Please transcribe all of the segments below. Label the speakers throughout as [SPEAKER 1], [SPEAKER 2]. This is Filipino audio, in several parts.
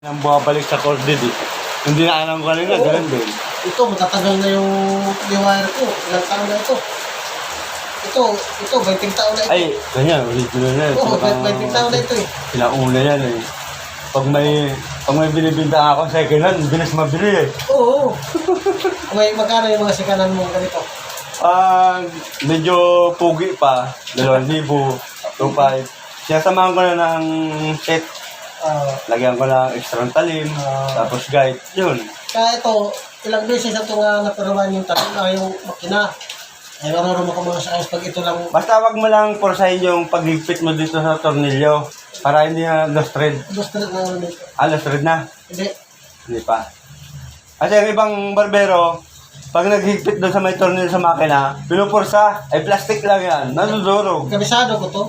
[SPEAKER 1] Nang bumabalik sa corded eh. Hindi na alam ko kanina,
[SPEAKER 2] Oo.
[SPEAKER 1] ganun din.
[SPEAKER 2] Ito, matatagal na yung wire ko. Ilang taon na ito. Ito, 20 taon na ito.
[SPEAKER 1] Ay, ganyan, original na.
[SPEAKER 2] Oo,
[SPEAKER 1] Saka,
[SPEAKER 2] 20 taon na ito eh.
[SPEAKER 1] Pinauna yan eh. Pag may binibinta ako second hand, bilis mabili eh.
[SPEAKER 2] Oo. Magkano yung mga sikanan mo ganito?
[SPEAKER 1] Medyo pugi pa, 2,000, 2,500. Sinasamahan ko na ng set. Lagyan ko ng extra talim, tapos guide, yun.
[SPEAKER 2] Kaya ito, ilang beses na ito nga naparuman yung talim na yung makina. Ay marunong mo ka mga sa ayos pag ito lang.
[SPEAKER 1] Basta wag mo lang forsahin yung paghigpit mo dito sa tornilyo para hindi na lost thread.
[SPEAKER 2] Gusto na ano nito.
[SPEAKER 1] Lost thread na?
[SPEAKER 2] Hindi.
[SPEAKER 1] Hindi pa. Kasi yung ibang barbero, pag naghigpit doon sa may tornilyo sa makina, pinupursa, ay plastic lang yan, nanudurog.
[SPEAKER 2] Kabisado ko to.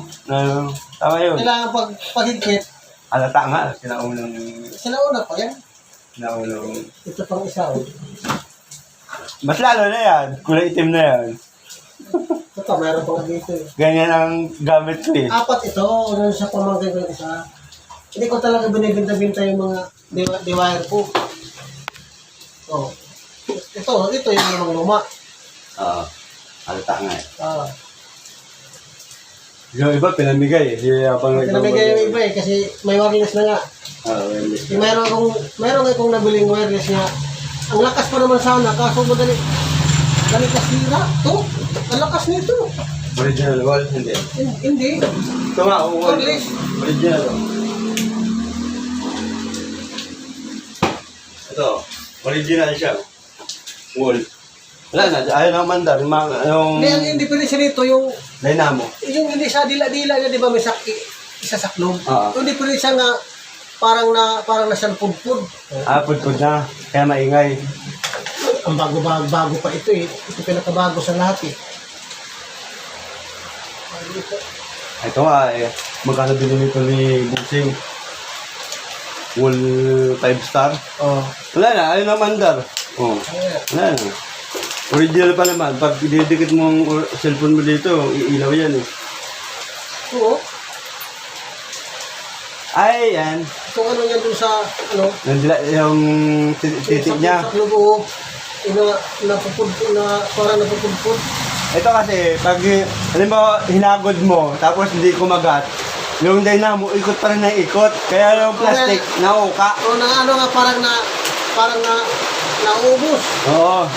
[SPEAKER 1] Tama yun.
[SPEAKER 2] Kailangan paghigpit.
[SPEAKER 1] Alata nga, sinaunang
[SPEAKER 2] Sinauna pa yan. Ito pang isa. Oh.
[SPEAKER 1] Mas lalo na yan, kulay itim na yan.
[SPEAKER 2] Ito, mayroon pa nga dito eh.
[SPEAKER 1] Ganyan ang gamit ko eh.
[SPEAKER 2] Apat ito, ano sa pamangkin ko yung isa. Hindi ko talaga binibinta-binta yung mga wire ko. Oh. Ito yung namang luma.
[SPEAKER 1] Oo, alata nga eh.
[SPEAKER 2] Ah.
[SPEAKER 1] Yung iba, pinamigay eh.
[SPEAKER 2] Pinamigay yung iba eh, kasi may wireless na nga.
[SPEAKER 1] Wireless
[SPEAKER 2] Eh, mayroon akong nabiling wireless nga. Ang lakas pa naman sana, kaso madali kasira. To, ang lakas nito.
[SPEAKER 1] Original wall, hindi.
[SPEAKER 2] Hindi.
[SPEAKER 1] Ito nga, wall.
[SPEAKER 2] Wireless.
[SPEAKER 1] Original. Ito, original siya. Wall. Wala na, ayaw na mandar. Yung
[SPEAKER 2] Hindi, ang independence nito, yung
[SPEAKER 1] dynamo.
[SPEAKER 2] hindi sa dila-dila niya, di ba may isa sa klog?
[SPEAKER 1] Oo.
[SPEAKER 2] Yung difference siya nga, parang na siyang pudpud.
[SPEAKER 1] Pudpud na. Kaya maingay.
[SPEAKER 2] Ang bago pa ito eh. Ito pinakabago sa lahat eh.
[SPEAKER 1] Ito nga eh. Magkano din nito ni Busing? Wall 5 star.
[SPEAKER 2] Oh.
[SPEAKER 1] Wala na, ayaw na mandar. Oh. Wala na. Original pa naman. Pag didikit mo ang cellphone mo dito, iilaw yan eh.
[SPEAKER 2] Oo.
[SPEAKER 1] Ay, yan.
[SPEAKER 2] Kung ano yan dun sa, ano?
[SPEAKER 1] Nandila, yung titik niya.
[SPEAKER 2] Sa klubo, parang napupudpud.
[SPEAKER 1] Ito kasi, pag, alam mo, hinagod mo, tapos hindi kumagat, yung dynamo, ikot pa rin ng ikot. Kaya yung plastic, nauka.
[SPEAKER 2] O ano nga, parang naubos.
[SPEAKER 1] Oo.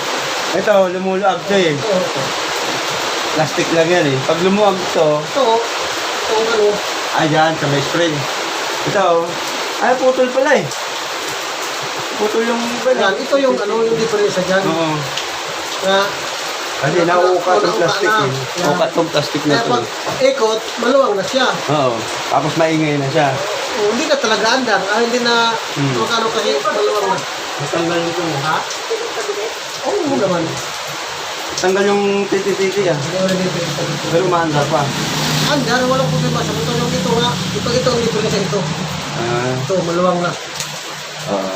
[SPEAKER 1] Ito, lumuluag to eh.
[SPEAKER 2] Oo.
[SPEAKER 1] Plastic lang yan eh. Pag lumuag to,
[SPEAKER 2] Ito, ano?
[SPEAKER 1] ayan, sa may spring. Ito, ay, putol pala eh. Putol yung
[SPEAKER 2] Yan, ito yung ano, yung difference dyan.
[SPEAKER 1] Oo.
[SPEAKER 2] Na,
[SPEAKER 1] Kasi nauukat yung
[SPEAKER 2] nauuka
[SPEAKER 1] plastic
[SPEAKER 2] na.
[SPEAKER 1] eh.
[SPEAKER 2] Yan.
[SPEAKER 1] Ukat tong plastic na
[SPEAKER 2] kaya
[SPEAKER 1] to.
[SPEAKER 2] pag ikot, maluwang na siya.
[SPEAKER 1] Oo. Tapos maingay na siya.
[SPEAKER 2] Hindi na talaga andar. Hindi na makano kasi maluwang na.
[SPEAKER 1] Tanggal ito.
[SPEAKER 2] Ha? Oo naman.
[SPEAKER 1] Tanggal yung titi-titi ah.
[SPEAKER 2] Hindi wala dito.
[SPEAKER 1] Pero maandar pa.
[SPEAKER 2] Andar, walang problema. Sa ito yung ito nga. Ito ang difference ito. Ito, maluwang na.
[SPEAKER 1] Oo.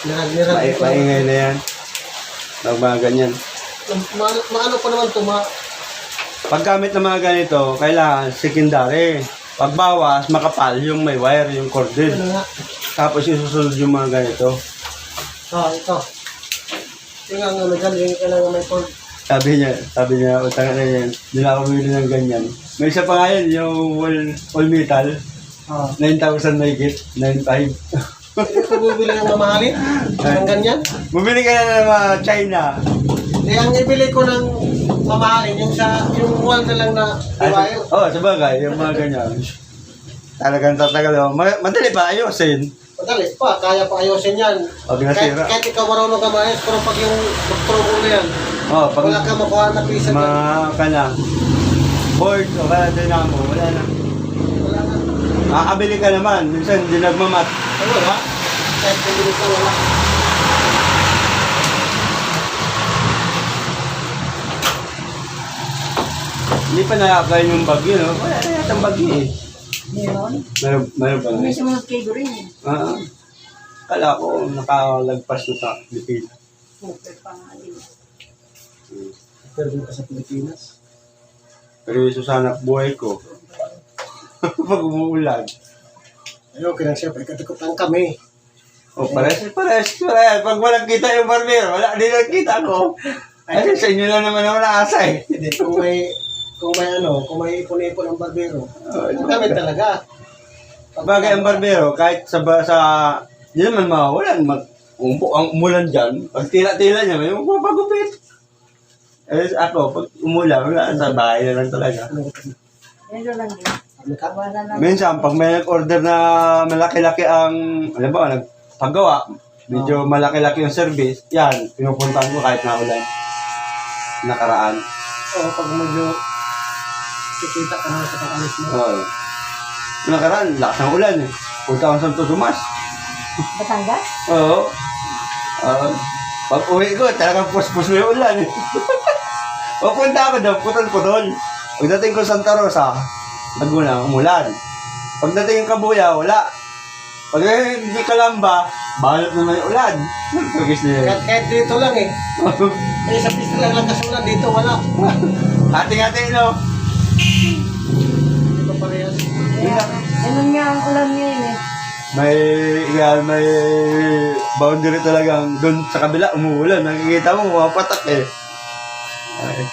[SPEAKER 2] Nirag ito.
[SPEAKER 1] Maingay na yan. Pag mga ganyan.
[SPEAKER 2] Maano pa naman ito,
[SPEAKER 1] Paggamit ng mga ganito, kailangan secondary. Pagbawas, makapal yung may wire, yung corded.
[SPEAKER 2] Ano nga?
[SPEAKER 1] Tapos isusunod yung mga ganito.
[SPEAKER 2] Ito. Yung nga ano dyan, yung kailangan may cord.
[SPEAKER 1] Sabi niya, utang na yan, hindi na ako bumili ng ganyan. May isa pa nga yan, yung all metal, 9,000 may git, 9,500.
[SPEAKER 2] Ito bubili ng mamahalin? Ang ganyan?
[SPEAKER 1] Bumili ka na ng mga China.
[SPEAKER 2] Ang ibili ko ng mamahalin, yung wall na lang na wire.
[SPEAKER 1] Sabagay, yung mga ganyan. Talagang tatagal. Madali pa ayusin.
[SPEAKER 2] Madali pa, kaya pa ayusin yan.
[SPEAKER 1] Pag nasira.
[SPEAKER 2] Kahit ikaw marunong ka maayos, pero pag yung doktor mo na yan,
[SPEAKER 1] Pag
[SPEAKER 2] wala ka makuha na pisa dyan.
[SPEAKER 1] ka na, board o kaya dynamo, wala na.
[SPEAKER 2] Wala na.
[SPEAKER 1] Makakabili ka naman, minsan hindi nagmamat.
[SPEAKER 2] Wala. Kahit pabili ka, wala.
[SPEAKER 1] Hindi pa na-apply yung bagyo, no? Wala na yata ang bagyo eh.
[SPEAKER 3] Meron.
[SPEAKER 1] Meron pa
[SPEAKER 3] May
[SPEAKER 1] na.
[SPEAKER 3] sumunod rin eh.
[SPEAKER 1] Kala ko nakalagpas na sa Pilipinas.
[SPEAKER 3] Super pa nga din.
[SPEAKER 2] Pero dito sa Pilipinas.
[SPEAKER 1] Pero yung susanap buhay ko. Pag umuulan.
[SPEAKER 2] Ayun, kaya siyempre, katikutan kami.
[SPEAKER 1] O, pares. Pag walang kita yung barbero, wala din ang kita ko. Ay, sa inyo lang naman ako naasa eh.
[SPEAKER 2] Hindi, kung may ipon-ipon ang barbero, kami talaga.
[SPEAKER 1] Bagay ang barbero, kahit di naman mawawalan, ang umulan dyan, pag tila-tila niya, may magpapagupit. Eh, ako, pag umulan, wala, sa bahay na lang talaga.
[SPEAKER 3] Medyo lang din. Wala lang.
[SPEAKER 1] Minsan, pag may nag-order na malaki-laki ang, alam ba, nagpagawa, medyo malaki-laki yung service, yan, pinupuntahan ko kahit na ulan. Nakaraan.
[SPEAKER 2] Oo, pag medyo kikita ka na sa pag-alis mo.
[SPEAKER 1] Oo. Nakaraan, lakas ng ulan eh. Punta ako sa Santo Tomas.
[SPEAKER 3] Batangas?
[SPEAKER 1] Oo. Pag uwi ko, talagang puspos na yung ulan eh. Pupunta ako doon, putol-putol. Pagdating ko sa Santa Rosa, Laguna, umulan. Pagdating yung Kabuya, wala. Pag hindi Kalamba, balot naman yung ulan. Pagkis niya.
[SPEAKER 2] Kahit dito lang eh. May isang pista lang lakas ulan, dito wala.
[SPEAKER 1] Hati-hati, no?
[SPEAKER 2] Hindi pa parehas.
[SPEAKER 3] Ganun nga ang ulan ngayon eh.
[SPEAKER 1] May boundary talagang doon sa kabila, umuulan. Nakikita mo, mapatak eh. Ay.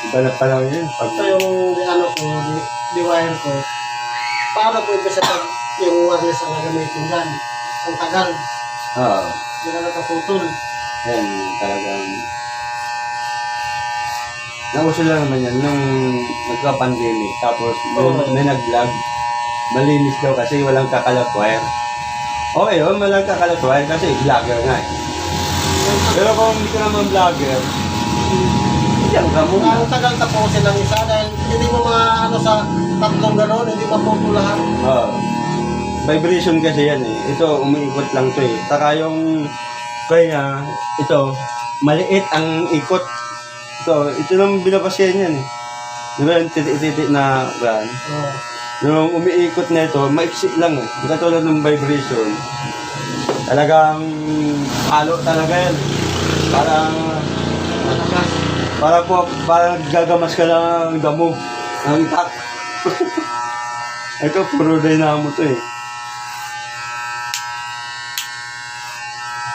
[SPEAKER 1] Iba na pa lang yun.
[SPEAKER 2] Ito yung di-wire ko. Paano po ito sa yung wireless ang gagamitin dyan? Ang tagal.
[SPEAKER 1] Oo.
[SPEAKER 2] Hindi na nakaputol.
[SPEAKER 1] Yan, talagang... Nauso lang naman yan nung nagka-pandemic. Tapos may nag-vlog. Malinis daw kasi walang kakalat wire. Okay, walang kakalat wire kasi vlogger nga eh. Pero kung hindi ka naman vlogger, yan ka muna.
[SPEAKER 2] Ang tagal tapusin ng isa dahil hindi mo sa tatlong gano'n, hindi maputol lahat.
[SPEAKER 1] Oo. Vibration kasi yan eh. Ito, umiikot lang to eh. Saka yung kaya ito, maliit ang ikot. Ito lang binabasyan yan eh. Di ba yung titik-titik na brand?
[SPEAKER 2] Oo.
[SPEAKER 1] Yung umiikot na ito, maiksi lang eh. Katulad ng vibration. Talagang halo talaga yan. Parang gagamas ka ng damo. Ng tak. Ito, puro dynamo to eh.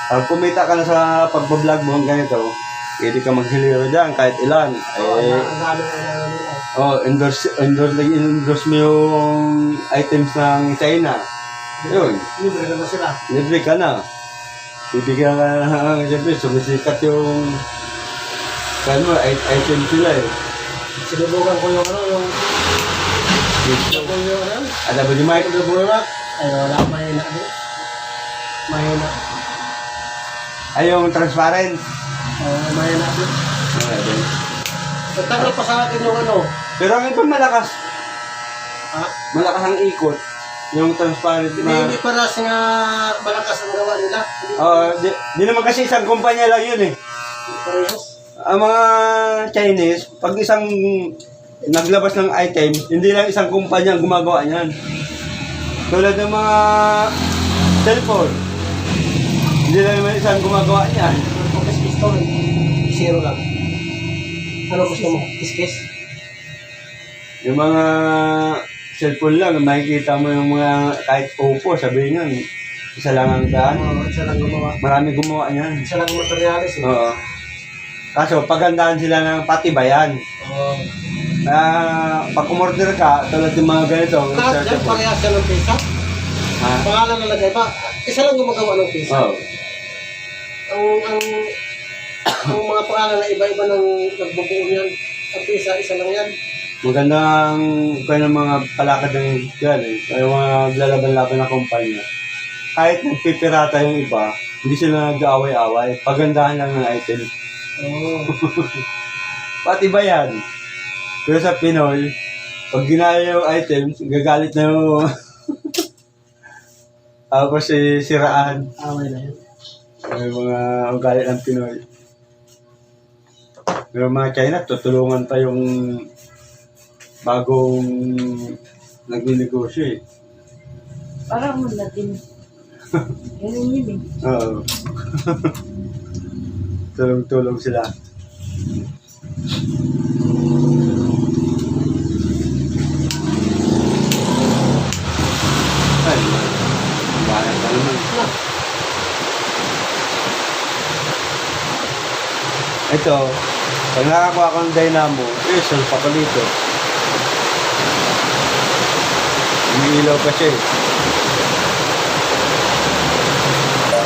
[SPEAKER 1] Pag kumita ka na sa pagbablog mo ang ganito, pwede ka maghiliro dyan kahit ilan.
[SPEAKER 2] Ang dami na nila.
[SPEAKER 1] Endorse mo yung items ng China. Yun,
[SPEAKER 2] Libre naman sila.
[SPEAKER 1] libre ka na. Bibigyan ka na, siyempre, sumisikat yung item sila eh.
[SPEAKER 2] Sinubukan ko yung
[SPEAKER 1] Ada ba yung mic?
[SPEAKER 2] ay wala, mahina din. Mahina.
[SPEAKER 1] Ay, yung transparent.
[SPEAKER 2] Mahina din.
[SPEAKER 1] Okay.
[SPEAKER 2] Nagtagal pa sa akin yung
[SPEAKER 1] Pero ang iba malakas.
[SPEAKER 2] Ha?
[SPEAKER 1] Malakas ang ikot. Yung transparent na...
[SPEAKER 2] Hindi para sa malakas ang gawa nila.
[SPEAKER 1] Di naman kasi isang kumpanya lang yun eh.
[SPEAKER 2] Parehas.
[SPEAKER 1] Ang mga Chinese, pag isang naglabas ng item, hindi lang isang kumpanya ang gumagawa niyan. Tulad ng mga cellphone, hindi lang naman isang gumagawa niyan.
[SPEAKER 2] Kiss-kiss to. Zero lang. Ano gusto mo? Kiss-kiss?
[SPEAKER 1] Yung mga cellphone lang, makikita mo yung mga kahit Oppo, sabihin nyo, isa lang ang daan.
[SPEAKER 2] Oo, isa lang gumawa.
[SPEAKER 1] Marami gumawa niyan.
[SPEAKER 2] Isa lang materialis eh.
[SPEAKER 1] Oo. Kaso, pagandahan sila ng patibayan.
[SPEAKER 2] Oo.
[SPEAKER 1] Pag umorder ka, tulad ng mga ganito,
[SPEAKER 2] Lahat dyan, parehas yan ng pisa.
[SPEAKER 1] Ha?
[SPEAKER 2] Pangalan nalagay pa. Isa lang gumagawa ng pisa.
[SPEAKER 1] Oo.
[SPEAKER 2] Ang mga pangalan na iba-iba ng nagbubuo niyan. Ang pisa, isa lang yan.
[SPEAKER 1] Magandang kaya ng mga palakad ng yan eh. Kaya mga lalaban-laban na kumpanya. Kahit nagpipirata yung iba, hindi sila nag-aaway-away. Pagandahan lang ng item.
[SPEAKER 2] Oo.
[SPEAKER 1] Pati ba yan? Pero sa Pinoy, pag ginaya yung items, gagalit na yung... Tapos siraan.
[SPEAKER 2] Away na yun.
[SPEAKER 1] Yung mga ugali ng Pinoy. Pero mga China, tutulungan pa yung bagong nagninegosyo eh.
[SPEAKER 3] Parang Latin. Ganun yun eh.
[SPEAKER 1] Oo. Tulong-tulong sila. Ay, wala Ano naman.
[SPEAKER 2] Na.
[SPEAKER 1] Ito, pag nakakuha ko ng dynamo, salpa ko dito. Umiilaw pa siya eh.